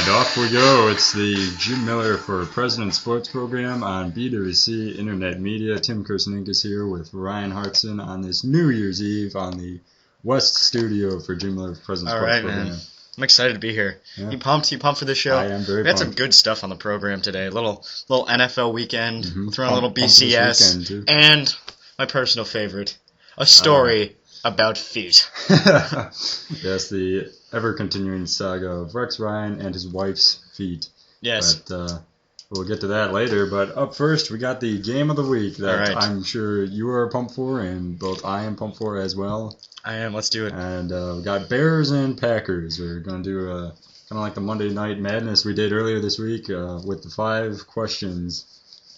And off we go. It's the Jim Miller for President Sports program on B2C Internet Media. Tim Kirseninkas here with Ryan Hartson on this New Year's Eve on the West Studio for Jim Miller for President Sports program. Man. I'm excited to be here. Yeah. You pumped? You pumped for this show? I am very pumped. We had some good stuff on the program today. Little NFL weekend, throwing a little BCS, and my personal favorite, a story about feet. Yes, the ever-continuing saga of Rex Ryan and his wife's feet. Yes. But we'll get to that later. But up first, we got the game of the week that I'm sure you are pumped for, and both I am pumped for as well. I am. Let's do it. And we got Bears and Packers. We're going to do kind of like the Monday Night Madness we did earlier this week with the 5 questions.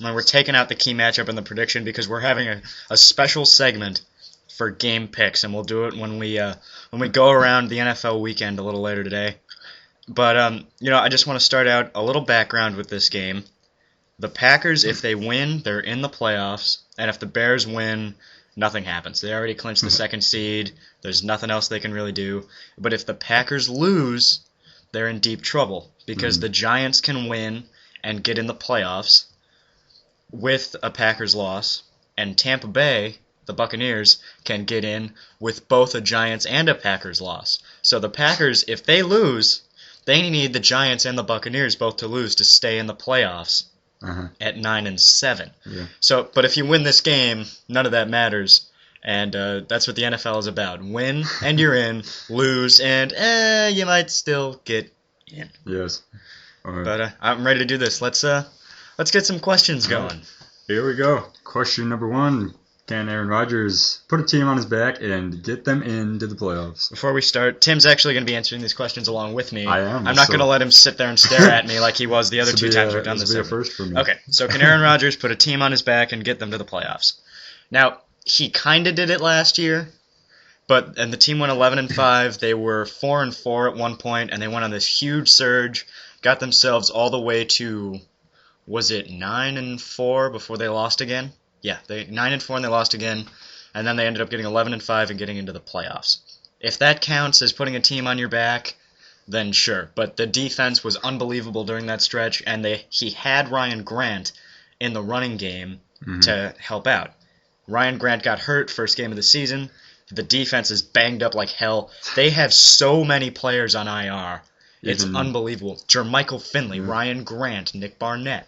And we're taking out the key matchup in the prediction because we're having a special segment for game picks, and we'll do it when we go around the NFL weekend a little later today. But I just want to start out a little background with this game. The Packers, if they win, they're in the playoffs, and if the Bears win, nothing happens. They already clinched the second seed. There's nothing else they can really do. But if the Packers lose, they're in deep trouble because the Giants can win and get in the playoffs with a Packers loss, and Tampa Bay, the Buccaneers, can get in with both a Giants and a Packers loss. So the Packers, if they lose, they need the Giants and the Buccaneers both to lose to stay in the playoffs at 9-7. Yeah. So, but if you win this game, none of that matters, and that's what the NFL is about. Win, and you're in. Lose, and you might still get in. Yes. All right. But I'm ready to do this. Let's get some questions going. Here we go. Question number 1. Can Aaron Rodgers put a team on his back and get them into the playoffs? Before we start, Tim's actually going to be answering these questions along with me. I am. I'm not going to let him sit there and stare at me like he was the other 2 times we've done this. This will be a first for me. Okay, so can Aaron Rodgers put a team on his back and get them to the playoffs? Now, he kind of did it last year, and the team went 11-5. They were 4-4 at one point, and they went on this huge surge, got themselves all the way to, was it 9-4 before they lost again? Yeah, they 9-4 and they lost again, and then they ended up getting 11-5 and getting into the playoffs. If that counts as putting a team on your back, then sure. But the defense was unbelievable during that stretch, and he had Ryan Grant in the running game to help out. Ryan Grant got hurt first game of the season. The defense is banged up like hell. They have so many players on IR. It's unbelievable. Jermichael Finley, Ryan Grant, Nick Barnett.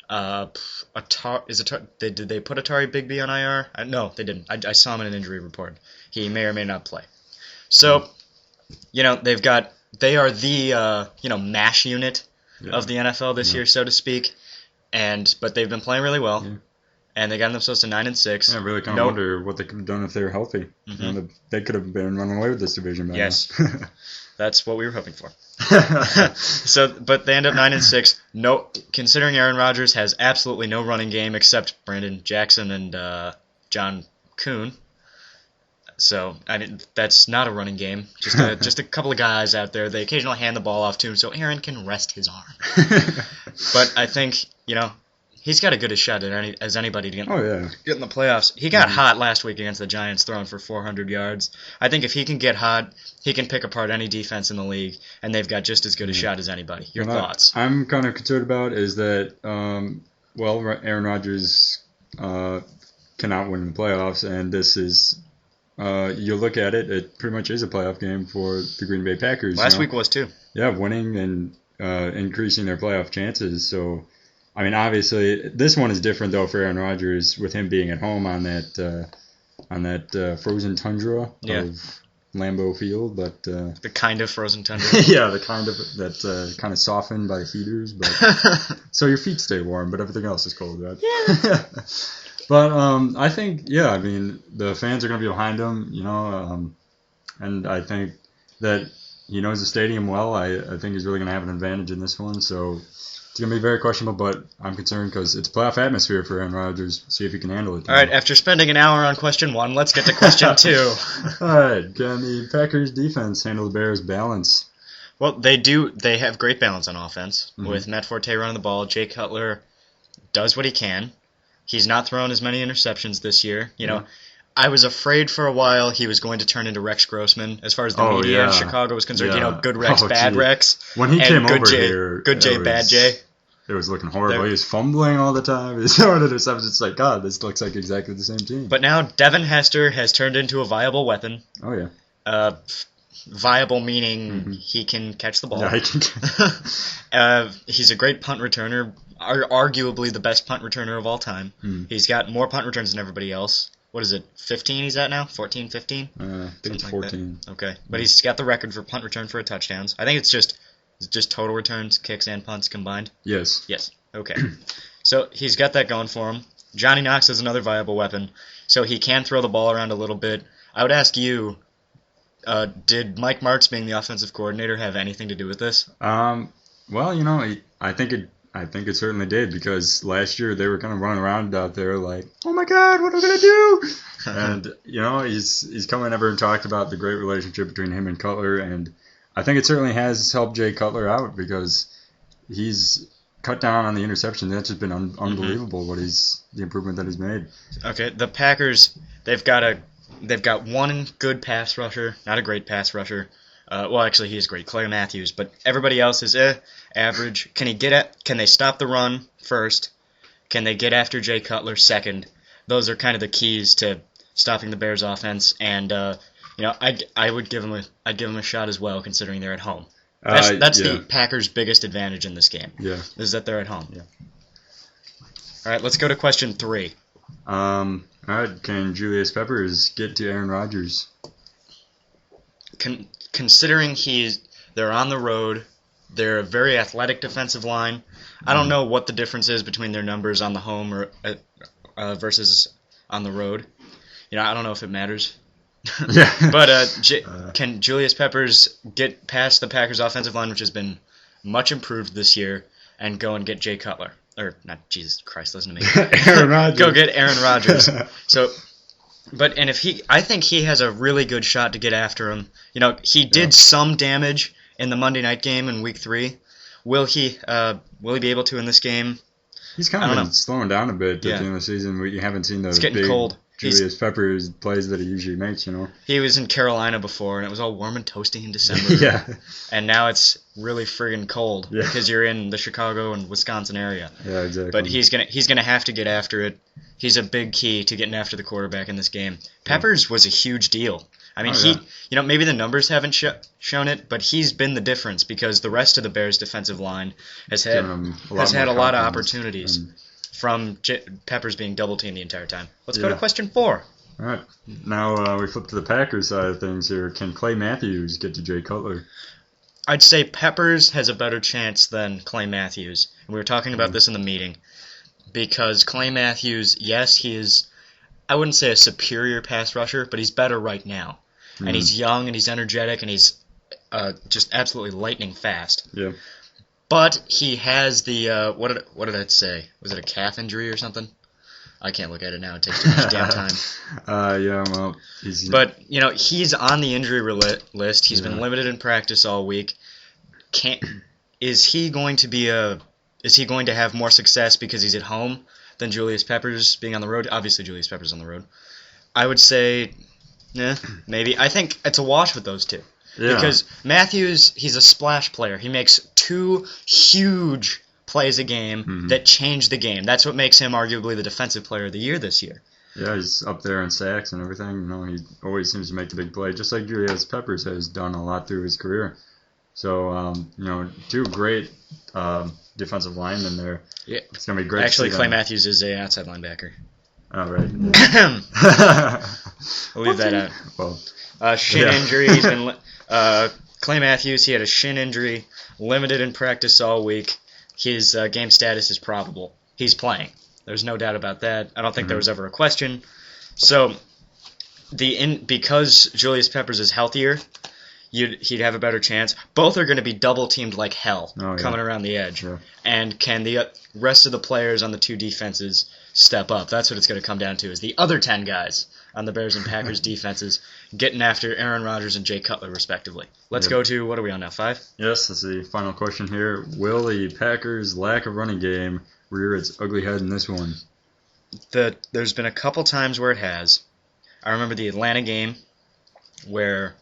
Did they put Atari Bigby on IR? No, they didn't. I saw him in an injury report. He may or may not play. So, they are the MASH unit of the NFL this year, so to speak. But they've been playing really well, and they got themselves to 9-6. I really kind of wonder what they could have done if they were healthy. They could have been running away with this division by now. That's what we were hoping for. But they end up 9-6. No, considering Aaron Rodgers has absolutely no running game except Brandon Jackson and John Kuhn. So that's not a running game. Just a couple of guys out there. They occasionally hand the ball off to him, so Aaron can rest his arm. But I think he's got as good a shot as anybody to get in the playoffs. He got hot last week against the Giants, throwing for 400 yards. I think if he can get hot, he can pick apart any defense in the league, and they've got just as good a shot as anybody. Your thoughts? I'm kind of concerned about is that, Aaron Rodgers cannot win the playoffs, and this is, you look at it, it pretty much is a playoff game for the Green Bay Packers. Last week was too. Yeah, winning and increasing their playoff chances, so... obviously, this one is different though for Aaron Rodgers with him being at home on that frozen tundra of Lambeau Field, but the kind of frozen tundra. Yeah, the kind of that kind of softened by the heaters, but so your feet stay warm, but everything else is cold, right? Yeah. But I think the fans are going to be behind him, and I think that he knows the stadium well. I think he's really going to have an advantage in this one, so. It's going to be very questionable, but I'm concerned because it's a playoff atmosphere for Aaron Rodgers. See if he can handle it. All right, after spending an hour on question 1, let's get to question 2. All right, can the Packers defense handle the Bears' balance? Well, they do. They have great balance on offense with Matt Forte running the ball. Jay Cutler does what he can. He's not thrown as many interceptions this year. I was afraid for a while he was going to turn into Rex Grossman as far as the Oh, media in yeah. Chicago was concerned. Yeah. You know, good Rex, Oh, bad gee. Rex. When he and came good over J, here, good J, bad J. It was looking horrible. There- He was fumbling all the time. He's throwing interceptions. It's like, God, this looks like exactly the same team. But now Devin Hester has turned into a viable weapon. Oh, yeah. Viable meaning he can catch the ball. Yeah, he can. He's a great punt returner, arguably the best punt returner of all time. He's got more punt returns than everybody else. What is it, 15 he's at now? 14, 15? I think it's 14. Okay. But he's got the record for punt return for touchdowns. I think it's just total returns, kicks, and punts combined. Yes. Yes. Okay. So he's got that going for him. Johnny Knox is another viable weapon, so he can throw the ball around a little bit. I would ask you, did Mike Martz being the offensive coordinator have anything to do with this? Well, you know, I think it certainly did, because last year they were kind of running around out there like, oh my God, what are we gonna do? And you know, he's come in ever and talked about the great relationship between him and Cutler, and I think it certainly has helped Jay Cutler out, because he's cut down on the interception. That's just been unbelievable. The improvement that he's made. Okay, the Packers, they've got one good pass rusher, not a great pass rusher. Well, actually, he is great, Clay Matthews, but everybody else is average. Can they stop the run first? Can they get after Jay Cutler second? Those are kind of the keys to stopping the Bears' offense, and you know, I'd give them a shot as well, considering they're at home. That's the Packers' biggest advantage in this game. Yeah. Is that they're at home. Yeah. All right, let's go to question 3. All right, can Julius Peppers get to Aaron Rodgers? Considering they're on the road, they're a very athletic defensive line. I don't know what the difference is between their numbers on the home or versus on the road. You know, I don't know if it matters. Yeah. But can Julius Peppers get past the Packers' offensive line, which has been much improved this year, and go and get Jay Cutler? Or, not, Jesus Christ, listen to me. Aaron Rodgers. Go get Aaron Rodgers. I think he has a really good shot to get after him. You know, he did some damage in the Monday night game in Week 3. Will he be able to in this game? He's kind of been slowing down a bit at the end of the season. We haven't seen the it's getting big cold. Julius Peppers plays that he usually makes, you know. He was in Carolina before, and it was all warm and toasty in December. Yeah. And now it's really friggin' cold because you're in the Chicago and Wisconsin area. Yeah, exactly. But he's gonna have to get after it. He's a big key to getting after the quarterback in this game. Peppers was a huge deal. I mean, you know, maybe the numbers haven't shown it, but he's been the difference, because the rest of the Bears' defensive line has had a lot of opportunities from Peppers being double teamed the entire time. Let's go to question 4. All right. Now we flip to the Packers side of things here. Can Clay Matthews get to Jay Cutler? I'd say Peppers has a better chance than Clay Matthews. And we were talking about this in the meeting, because Clay Matthews, yes, he is, I wouldn't say a superior pass rusher, but he's better right now. And he's young, and he's energetic, and he's just absolutely lightning fast. Yeah. But he has the, what did it say? Was it a calf injury or something? I can't look at it now. It takes too much damn time. Yeah, well, But, you know, he's on the injury list. He's been limited in practice all week. Is he going to have more success because he's at home than Julius Peppers being on the road? Obviously, Julius Peppers on the road. I would say, maybe. I think it's a wash with those two. Yeah. Because Matthews, he's a splash player. He makes 2 huge plays a game that change the game. That's what makes him arguably the defensive player of the year this year. Yeah, he's up there in sacks and everything. You know, he always seems to make the big play, just like Julius Peppers has done a lot through his career. So, you know, 2 great defensive linemen there. Yeah. It's going to be great. Actually, Clay Matthews is an outside linebacker. Oh, right. We'll leave that out. Well, shin injury. He's been Clay Matthews. He had a shin injury, limited in practice all week. His game status is probable. He's playing. There's no doubt about that. I don't think there was ever a question. So, because Julius Peppers is healthier, he'd have a better chance. Both are going to be double teamed like hell coming around the edge. Yeah. And can the rest of the players on the 2 defenses step up? That's what it's going to come down to, is the other 10 guys on the Bears and Packers defenses getting after Aaron Rodgers and Jay Cutler, respectively. Let's go to, what are we on now, 5? Yes, that's the final question here. Will the Packers' lack of running game rear its ugly head in this one? There's been a couple times where it has. I remember the Atlanta game where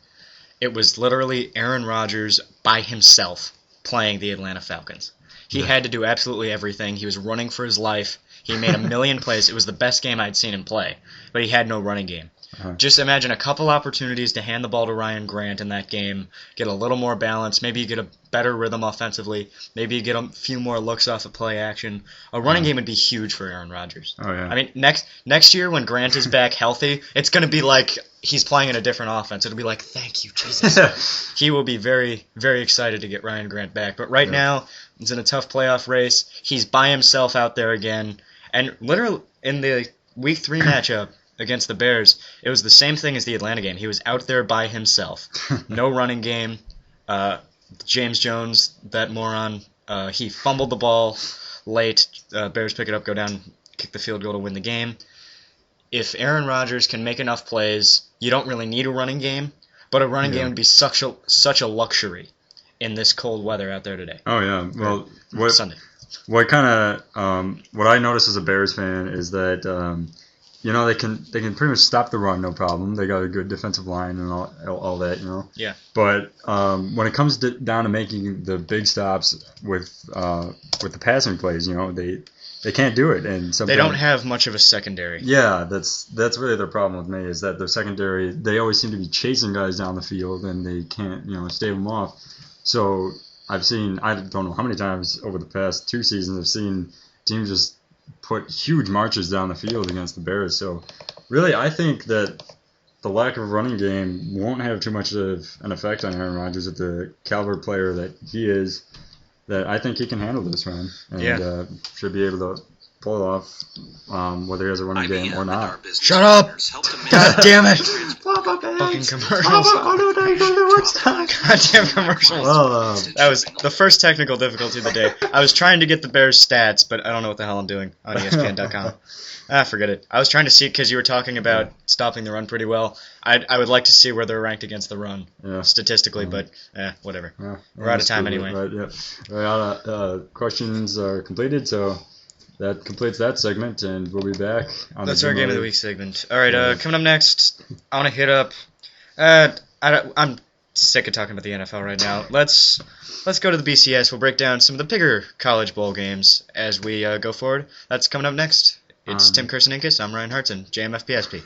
it was literally Aaron Rodgers by himself playing the Atlanta Falcons. He had to do absolutely everything. He was running for his life. He made a million plays. It was the best game I'd seen him play, but he had no running game. Just imagine a couple opportunities to hand the ball to Ryan Grant in that game, get a little more balance, maybe you get a better rhythm offensively, maybe you get a few more looks off of play action. A running game would be huge for Aaron Rodgers. Oh, yeah. I mean, next year when Grant is back healthy, it's going to be like he's playing in a different offense. It'll be like, thank you, Jesus. He will be very, very excited to get Ryan Grant back. But right now, he's in a tough playoff race. He's by himself out there again. And literally in the Week 3 matchup against the Bears, it was the same thing as the Atlanta game. He was out there by himself. No running game. James Jones, that moron, he fumbled the ball late. Bears pick it up, go down, kick the field goal to win the game. If Aaron Rodgers can make enough plays, you don't really need a running game, but a running game would be such a luxury in this cold weather out there today. Oh, yeah. Well, Sunday. What I notice as a Bears fan is that they can pretty much stop the run, no problem. They got a good defensive line and all that, Yeah. But when it comes down to making the big stops with the passing plays, they can't do it, and they don't have much of a secondary. Yeah, that's really their problem with me, is that their secondary, they always seem to be chasing guys down the field and they can't stave them off. So I don't know how many times over the past 2 seasons I've seen teams just put huge marches down the field against the Bears. So really, I think that the lack of a running game won't have too much of an effect on Aaron Rodgers at the caliber player that he is. That I think he can handle this, man, and should be able to pull it off, whether he has a running game or not. Shut up! God damn it! Fucking commercials. Goddamn commercials. Well, That was the first technical difficulty of the day. I was trying to get the Bears stats, but I don't know what the hell I'm doing on ESPN.com. Forget it. I was trying to see, because you were talking about stopping the run pretty well. I would like to see where they're ranked against the run statistically, but whatever. We're out of time anyway. Right, questions are completed, so that completes that segment, and we'll be back on That's our Game of the Week segment. All right, coming up next, I want to hit up... I'm sick of talking about the NFL right now. Let's go to the BCS. We'll break down some of the bigger college bowl games as we go forward. That's coming up next. It's Tim Kirsininkas. I'm Ryan Hartson, JMFPSP.